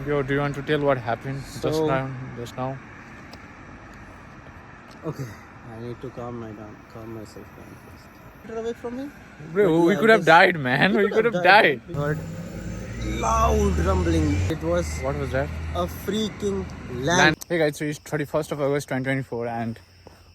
Yo, do you want to tell what happened just now? Just now? Okay, I need to calm myself down first. Get away from me. Bro, we Yeah, could have died, man. We could have died. We heard loud rumbling. It was What was that? a freaking land. Hey guys, so it's 31st of August 2024 and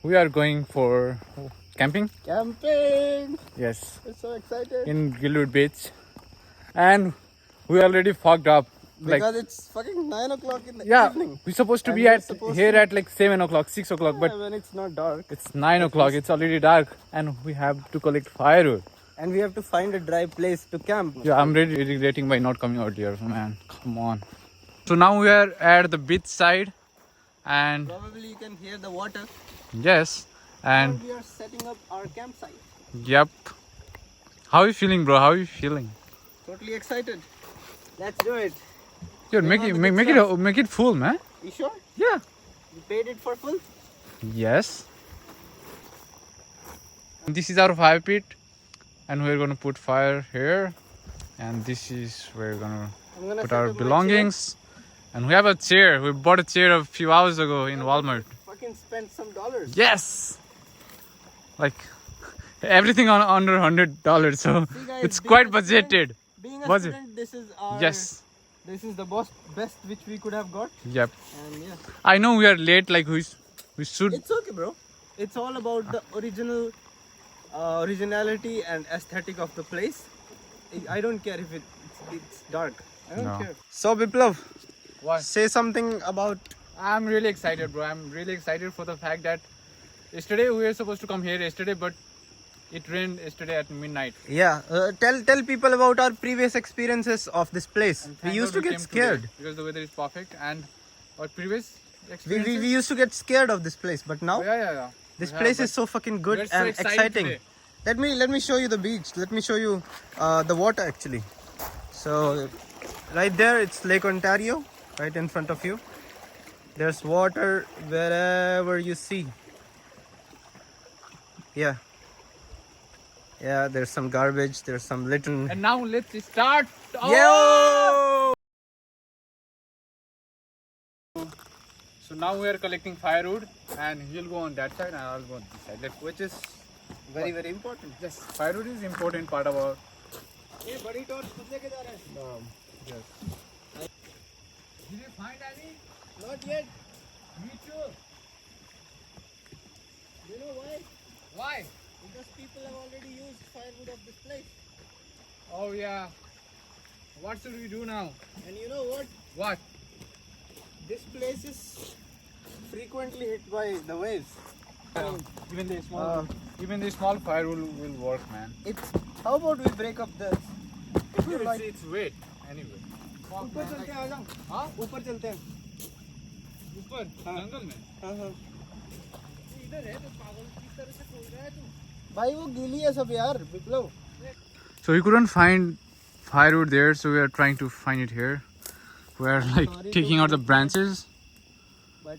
we are going for camping. Camping. Yes, I'm so excited. in Gilwood Beach. And we already fogged up. Because it's fucking 9 o'clock in the Yeah, evening. we're supposed to And be we're at supposed here to- at like 7 o'clock, 6 o'clock, but when it's not dark. it's 9 o'clock. It's already dark and we have to collect firewood. And we have to find a dry place to camp. Yeah, I'm really regretting by not coming earlier, man. Come on. So now we are at the beach side and Probably you can hear the water. yes, and Now we are setting up our campsite. yep. How are you feeling, bro? How are you feeling? Totally excited. Let's do it. Dude, make on it the make, good make stuff. it make it full, man. You sure? Yeah. You paid it for full? Yes. This is our fire pit, and we're gonna put fire here, and this is where we're gonna I'm gonna put set our up my belongings. And we have a chair. We bought a chair a few hours ago in Walmart. chair. Fucking spend some dollars. Yes. Like everything on under $100, so See, guys, it's being quite a student- budgeted. Being a Budget. student, this is our Yes. This is the best which we could have got. Yep. And yeah. I know we are late. Like we should. It's okay, bro. It's all about the originality and aesthetic of the place. I don't care if it's dark. I don't No. care. So Biplav, What? say something about. I'm really excited, bro. I'm really excited for the fact that yesterday we were supposed to come here yesterday, but it rained yesterday at midnight. Yeah, tell people about our previous experiences of this place. And We thank used God to get came scared. today because the weather is perfect. And our previous We experiences. used to get scared of this place, but now Oh, yeah. this We place have, is so fucking good we're so and excited exciting. today. Let me show you the beach. Let me show you the water actually. So right there, it's Lake Ontario, right in front of you. There's water wherever you see. Yeah. Yeah, there's some garbage. There's some little. And now let's start. Yo! So now we are collecting firewood, and he'll go on that side, and I'll go on this side. Which is very important. Yes, firewood is important part of our. ये बड़ी torch खुद लेके जा रहे हैं? Yes. Did you find any? Not yet. Me too. You know why? Why? Because people have already used firewood of this place. Oh yeah. What should we do now? And you know what? What? This place is frequently hit by the waves. Even the small firewood will work, man. It's how about we break up the It's weight anyway. ऊपर चलते हैं आ जाओ हाँ? ऊपर चलते हैं ऊपर जंगल में. हाँ भाई वो गीली है सब यार विप्लव So we couldn't find firewood there, so we are trying to find it here. We are like Sorry taking to out the branches. but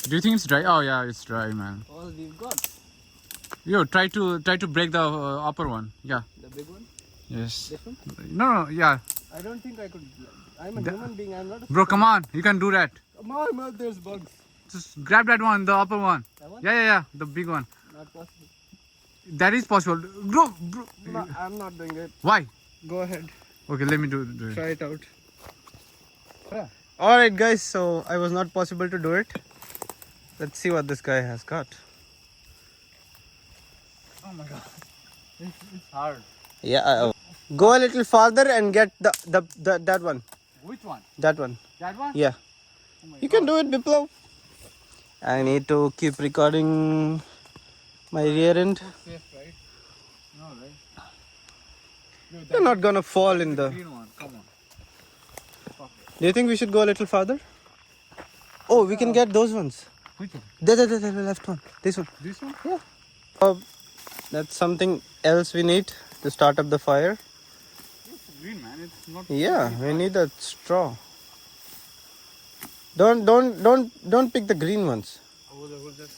Do you think it's dry? Oh yeah, it's dry, man. all we've got Yo, try to break the upper one. Yeah. the big one Yes. this one No, yeah. I don't think I could I'm a human being I'm not a Bro, come on. You can do that. my there's bugs Just grab that one, the upper one. that one Yeah. The big one. not possible That is possible. Bro. no, I'm not doing it Why? go ahead Okay, let me do it. try it out Yeah. all right guys so I was not possible to do it let's see what this guy has got Oh my god. It's hard. yeah go a little farther and get the that one Which one? that one That one? yeah you can do it Biplav I need to keep recording my rear end Safe, right? No, right? No, you're not gonna fall in the green one. Come on. do you think we should go a little farther oh we can get those ones Which one? the left one this one This one? that's something else we need to start up the fire It's green, man. It's not. yeah we need a straw don't pick the green ones We'll just.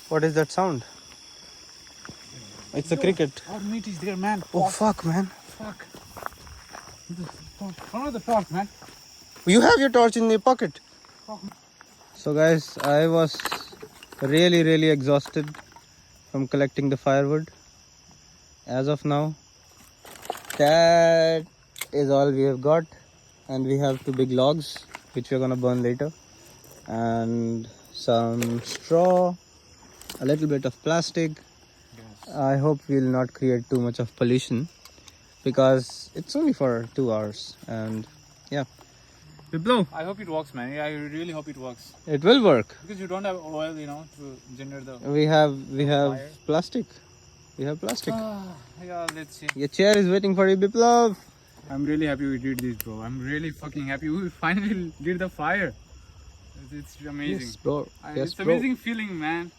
what is that sound it's a cricket Our meat is there, man. oh fuck man Fuck. Turn on the torch, man. You have your torch in your pocket. So guys, I was really exhausted from collecting the firewood. As of now, that is all we have got, and we have 2 big logs which we're gonna burn later, and some straw, a little bit of plastic. I hope we'll not create too much of pollution because it's only for 2 hours, and yeah, we blow. I hope it works, man. I really hope it works. It will work. Because you don't have oil, you know, to generate the We have fire. plastic. We have plastic. Yeah, let's see. Your chair is waiting for you, Biplav. I'm really happy we did this, bro. I'm really fucking happy we finally did the fire. It's amazing. Yes, bro. Yes, It's bro. amazing feeling, man.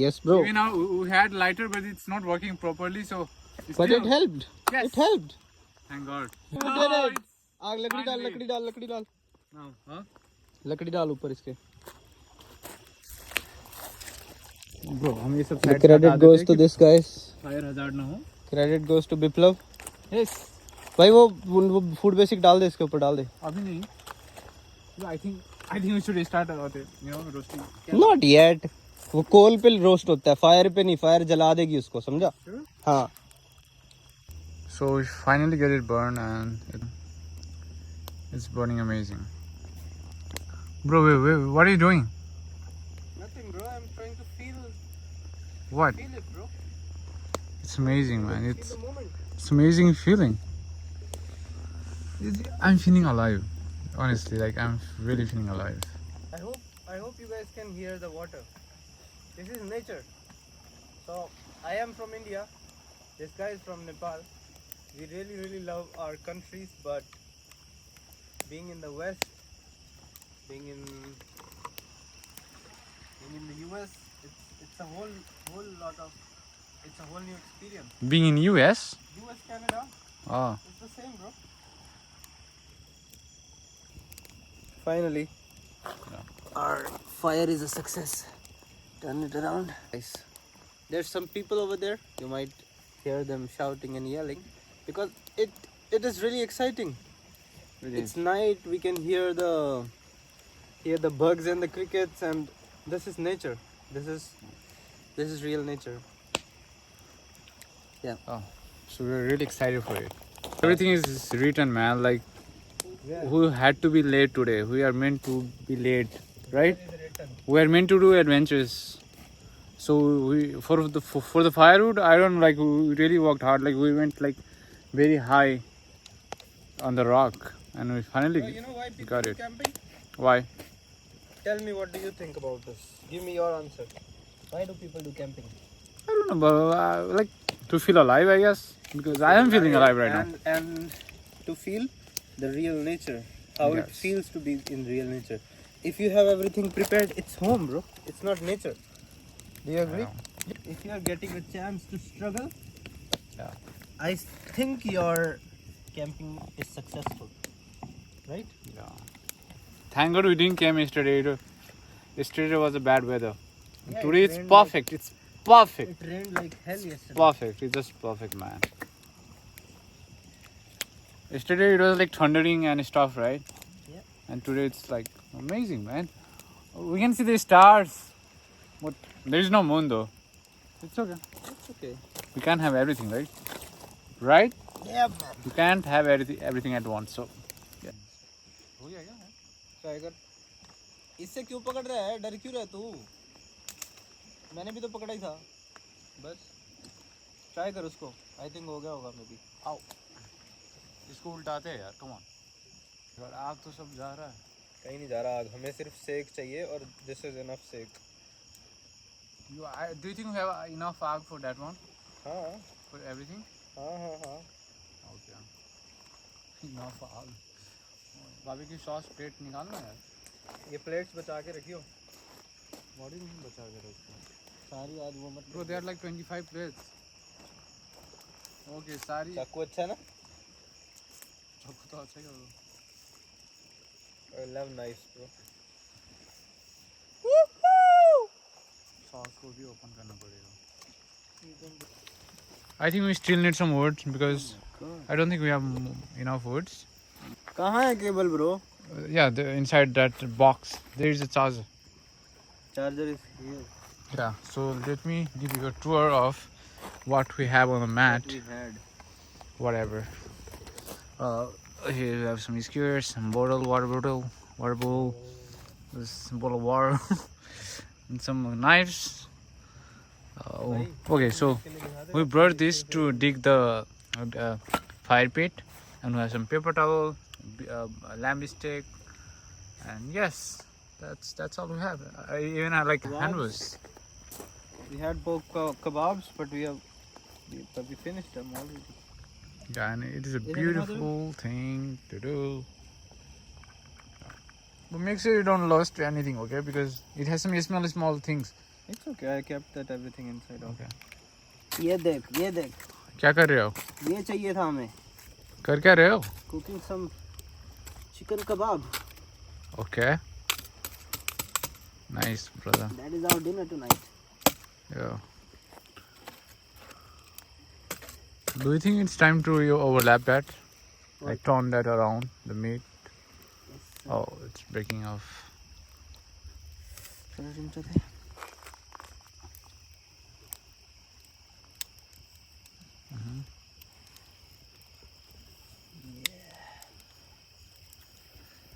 Yes, bro. Even now we had lighter, but it's not working properly. So, But still- it helped. Yes. It helped. Thank God. You did it. it's आग लकड़ी डाल, finally. लकड़ी डाल, लकड़ी डाल. now, huh? लकड़ी डाल ऊपर इसके. Bro, हम ये सब The credit goes to this guys. Fire hazard ना हो. Credit goes to Biplav. Yes. भाई वो फूड बेसिक डाल दे इसके ऊपर डाल दे. अभी नहीं. I think we should start it. You know, roasting. Not yet. वो कोल पे रोस्ट होता है, फायर पे नहीं. फायर जला देगी उसको, समझा? Sure. हाँ. So we finally get it burned and it's burning amazing. Bro, wait, what are you doing? Nothing, bro. I'm trying to feel What? it, bro. It's amazing, man. Feel the moment. It's amazing feeling. I'm feeling alive. Honestly, like I'm really feeling alive. I hope you guys can hear the water. This is nature. So I am from India. This guy is from Nepal. We really love our countries, but being in the West, being in the US, it's a whole lot of, it's a whole new experience. Being in US? US, Canada, Oh. it's the same, bro. Finally, our fire is a success. Turn it around. Nice. There's some people over there. You might hear them shouting and yelling because it is really exciting. It's night. We can hear the bugs and the crickets, and this is nature. This is real nature. Yeah. Oh. So we're really excited for it. Everything is written, man. Like, who had to be late today? We are meant to be late, right? We are meant to do adventures. So we for the firewood, I don't like. We really worked hard. Like we went like very high on the rock, and we finally You know why people got do it. camping? Why? Tell me, what do you think about this? Give me your answer. Why do people do camping? I don't know, but like to feel alive, I guess, because I am feeling alive right now. And to feel the real nature, how it Yes. feels to be in real nature. If you have everything prepared, it's home, bro. It's not nature. Do you agree? If you are getting a chance to struggle, Yeah. I think your camping is successful, right? Yeah. Thank God we didn't came yesterday. Yesterday was a bad weather. Yeah, Today it it's rained perfect. It's perfect. It rained like hell yesterday. Perfect. It's just perfect, man. Yesterday it was like thundering and stuff, right? Yeah. And today it's like amazing, man. We can see the stars, but there is no moon though. It's okay. It's okay. We can't have everything, right? Right? Yeah, man. You can't have everything at once. So, yeah. Try कर. इससे क्यों पकड़ रहा है? डर क्यों रहा है तू? मैंने भी तो पकड़ा ही था. बस ट्राई कर उसको. आई थिंक हो गया होगा मे बी. आओ. इसको उल्टाते हैं यार. Come on. यार आग तो सब जा रहा है. कहीं नहीं जा रहा आग. हमें सिर्फ सेक चाहिए और दिस इज इनफ सेक. Do you think we have enough आग for that one? हाँ For everything? हाँ हाँ हाँ. Okay. Enough आग. Barbecue sauce plate निकालना यार. ये प्लेट्स बचा के रखियो. What do you mean बचा के रखो? सारी आज वो मत. Bro, there are like 25 plates. Okay, सारी. चाकू अच्छा है ना? चाकू तो अच्छा ही होगा. I love knives, bro. Sauce को भी ओपन करना पड़ेगा. I think we still need some woods because I don't think we have enough woods. कहाँ है cable, bro? Yeah, inside that box there is a charger. Charger is here. Yeah, so let me give you a tour of what we have on the mat. We had. Whatever. Here we have some skewers, some water bowl, this bottle of water, and some knives. Okay, so we brought this to dig the fire pit, and we have some paper towel, a lamb stick, and yes, that's all we have. I even have like handles. We had pork kebabs, but we finished them already. Yeah, and it is a beautiful thing to do. But make sure you don't lose anything, okay? Because it has some small things. It's okay. I kept that everything inside. Okay. ये देख. क्या कर रहे हो? ये चाहिए था हमें. कर क्या रहे हो? Cooking some chicken kebab. Okay. Nice, brother. That is our dinner tonight. Yeah. Do you think it's time to overlap that? What? Like turn that around, the meat? Yes. Oh, it's breaking off.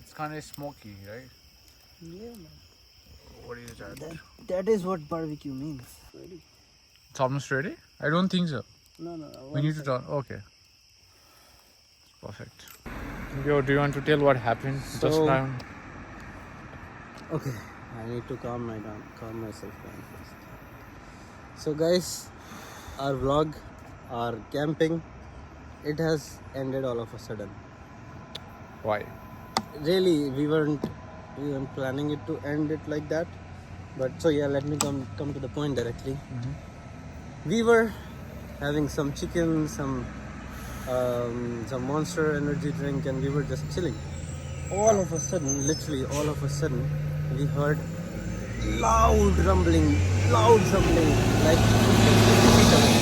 It's kind of smoky, right? Yeah, man. What is that? That is what barbecue means. Ready? It's almost ready? I don't think so. No. We need to turn. Okay. Perfect. Yo, do you want to tell what happened just now? Okay, I need to calm myself down first. So guys, our vlog, our camping, it has ended all of a sudden. Why? Really, we weren't planning it to end it like that. But so yeah, let me come to the point directly. We were having some chicken, some Monster energy drink, and we were just chilling. All of a sudden, literally all of a sudden, we heard loud rumbling, like 50 feet away.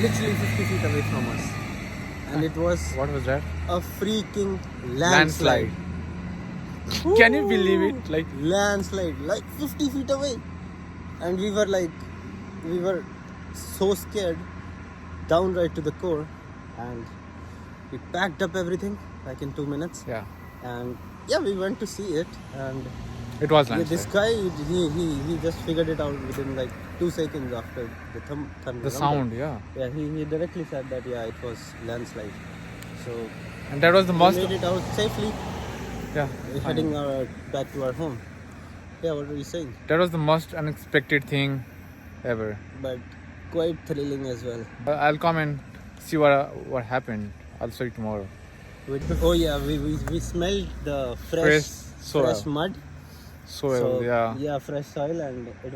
Literally 50 feet away from us. And it was What was that? a freaking landslide. Can you believe it? Like Landslide, like 50 feet away. And we were so scared, downright to the core, and we packed up everything like in 2 minutes. yeah, And yeah, we went to see it, and it was yeah, nice. this guy he just figured it out within like 2 seconds after the thunder. The sound, yeah. Yeah, he directly said that yeah, it was landslide. So And that was the we most. made it out safely, Yeah. heading back to our home. Yeah, what were you saying? That was the most unexpected thing ever. But quite thrilling as well. I'll come and see what happened. I'll show you tomorrow. Oh yeah, we smelled the Fresh soil. fresh mud. Soil, So, yeah. fresh soil, and it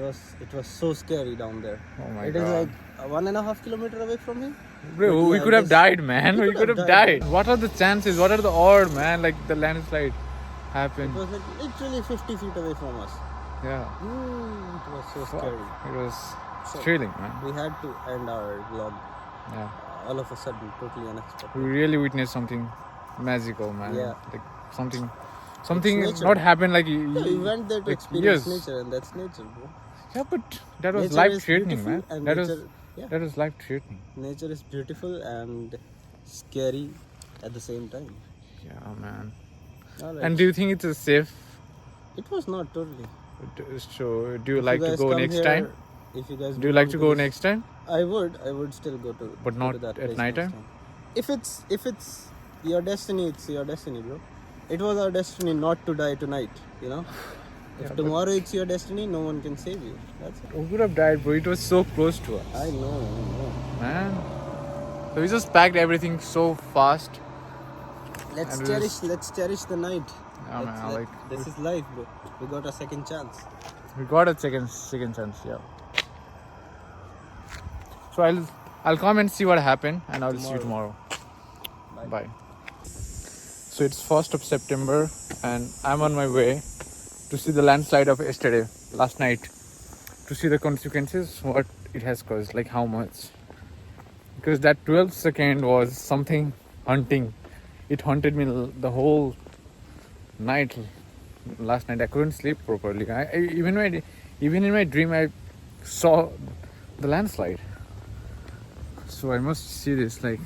was so scary down there. Oh my It god. is like 1.5 kilometers away from here. Bro, we yeah, could have this- died, man. we We could could have have died, died. What are the chances? What are the odds, man? Like the landslide It happened. was like literally 50 feet away from us. Yeah. It was so Fuck. scary. It was So- thrilling, man. We had to end our vlog Yeah. all of a sudden, totally unexpected. We really witnessed something magical, man. Yeah. Like something nature. not happened like Yeah, we went there to like experience years. nature, and that's nature, bro. Yeah, but that was Nature life is threatening, man. beautiful, and That was nature, yeah, that was life threatening. nature is beautiful and scary at the same time. Yeah, man. Alright. And do you think it's safe? It was not totally. So, do you If like to guys go come next here- time? If you guys Do you like to belong go this- next time? I would still go to. But go not to that at place night next time? If it's your destiny, it's your destiny, bro. It was our destiny not to die tonight. You know. If Yeah, tomorrow it's your destiny, no one can save you. That's it. We could have died, bro. It was so close to us, I know. man. So we just packed everything so fast. Let's And cherish the night. Yeah, man. This is life, bro. We got a second chance. We got a second chance, yeah. So I'll come and see what happened, and I'll see you tomorrow. Bye. So it's 1st of September, and I'm on my way to see the landslide of yesterday, last night, to see the consequences, what it has caused, like how much? Because that 12 second was something haunting. It haunted me the whole night. Last night I couldn't sleep properly. Even in my dream I saw the landslide. So I must see this. Like,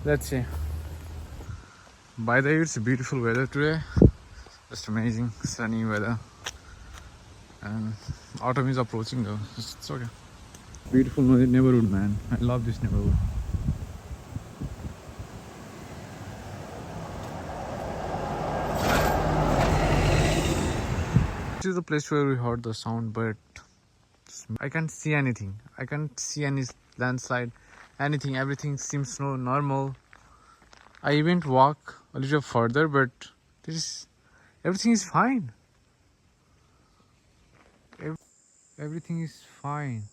let's see. By the way, it's beautiful weather today. Just amazing, sunny weather. And autumn is approaching though. It's okay. Beautiful neighborhood, man. I love this neighborhood. This is the place where we heard the sound, but I can't see anything. I can't see any landslide, anything. Everything seems so normal. I even walk a little further, but everything is fine. Everything is fine.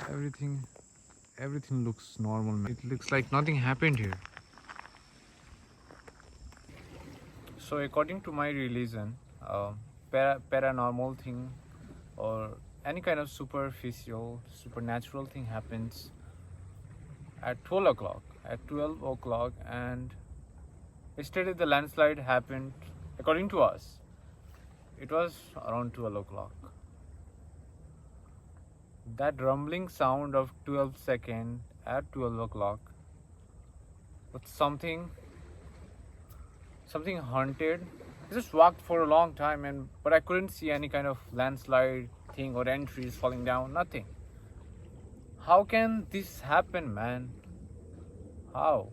Everything looks normal. It looks like nothing happened here. So according to my religion, paranormal thing or any kind of superficial, supernatural thing happens at 12 o'clock. At 12 o'clock, and yesterday the landslide happened. According to us, it was around 12 o'clock. That rumbling sound of 12 seconds at 12 o'clock was something haunted. I just walked for a long time, but I couldn't see any kind of landslide thing or entries falling down. Nothing. How can this happen, man? How?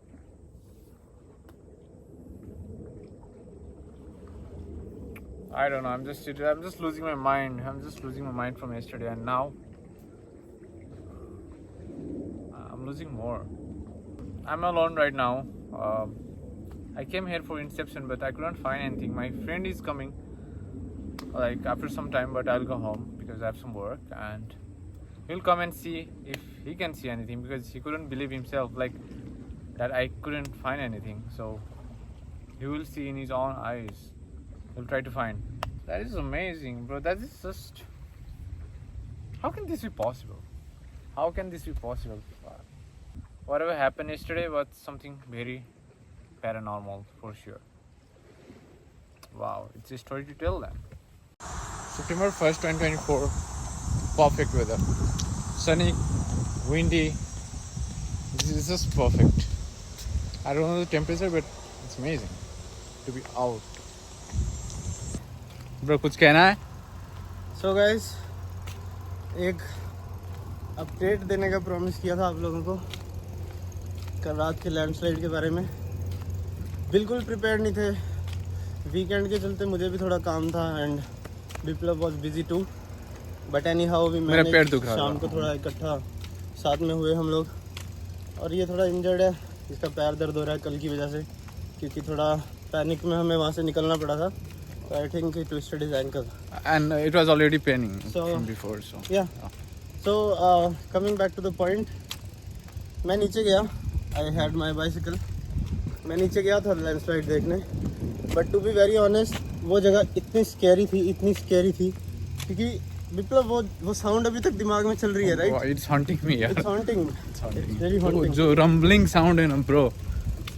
I don't know. I'm just losing my mind. I'm just losing my mind from yesterday, and now I'm losing more. I'm alone right now. I came here for Inception, but I couldn't find anything. My friend is coming, like after some time, but I'll go home because I have some work, and he'll come and see if he can see anything, because he couldn't believe himself, like that I couldn't find anything. So he will see in his own eyes. He'll try to find. That is amazing, bro. That is just. How can this be possible? How can this be possible? Whatever happened yesterday was something very paranormal for sure. Wow, it's a story to tell then. September 1st, 2024. Perfect weather. Sunny, windy. This is just perfect. I don't know the temperature, but it's amazing to be out. Bro, कुछ कहना है? So guys, एक update देने का promise किया था आप लोगों को कल रात के लैंडस्लाइड के बारे में. बिल्कुल प्रिपेयर्ड नहीं थे. वीकेंड के चलते मुझे भी थोड़ा काम था and Viplav was busy too, but anyhow भी मैंने शाम को थोड़ा इकट्ठा साथ में हुए हम लोग. और ये थोड़ा इंजर्ड है, इसका पैर दर्द हो रहा है कल की वजह से, क्योंकि थोड़ा पैनिक में हमें वहाँ से निकलना पड़ा था. So I think he twisted his ankle. And it was already paining from before. So yeah. So coming back to the point, मैं नीचे गया. I had my bicycle. मैं नीचे गया था लैंडस्लाइड देखने. But to be very honest, वो जगह इतनी स्कैरी थी क्योंकि विप्लव वो साउंड अभी तक दिमाग में चल रही है, right? It's haunting me. Yeah. It's haunting. It's very haunting. जो rumbling sound है ना, bro.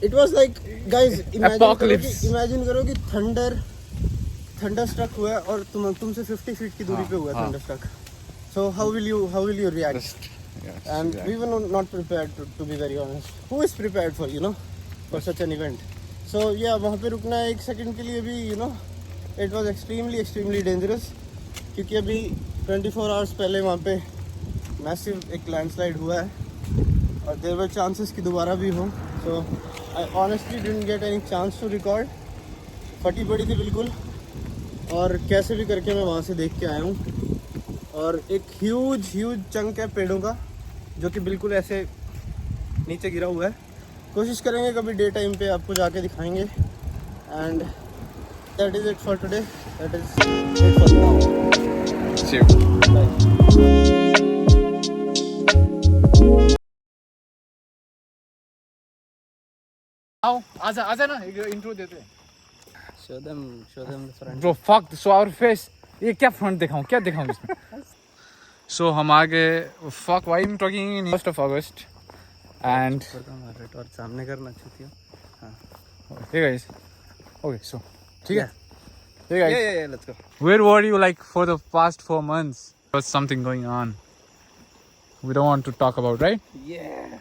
It was like, guys, Apocalypse. imagine करो कि थंडर स्ट्रक हुआ है और तुमसे 50 फीट की दूरी पे हुआ है thunderstruck. So how will you react? Yes, And exactly. we were not prepared to be very honest. Who is prepared for for such an event? So yeah, वहाँ पे रुकना एक सेकंड के लिए भी it was extremely dangerous, क्योंकि अभी 24 hours पहले वहाँ पे massive एक landslide हुआ है और there were chances कि दोबारा भी हो. So I honestly didn't get any chance to record. फटी पड़ी थी बिल्कुल, और कैसे भी करके मैं वहाँ से देख के आया हूँ. और एक ह्यूज चंक है पेड़ों का जो कि बिल्कुल ऐसे नीचे गिरा हुआ है. कोशिश करेंगे कभी डे टाइम पे आपको जाके दिखाएंगे. And that is it for today. That is it for now. आओ आजा ना, इंट्रो देते हैं. Show them the front. Bro, fuck, so our face ये क्या फ्रंट दिखाऊं, क्या दिखाऊं इसमें? सो हम आ गए. Fuck, why I'm talking in 1st of August and और सामने करना चाहिए. hey guys. Okay, so ठीक है. Hey guys. Yeah, let's go. Where were you like for the past 4 months? There was something going on. We don't want to talk about, right? Yeah.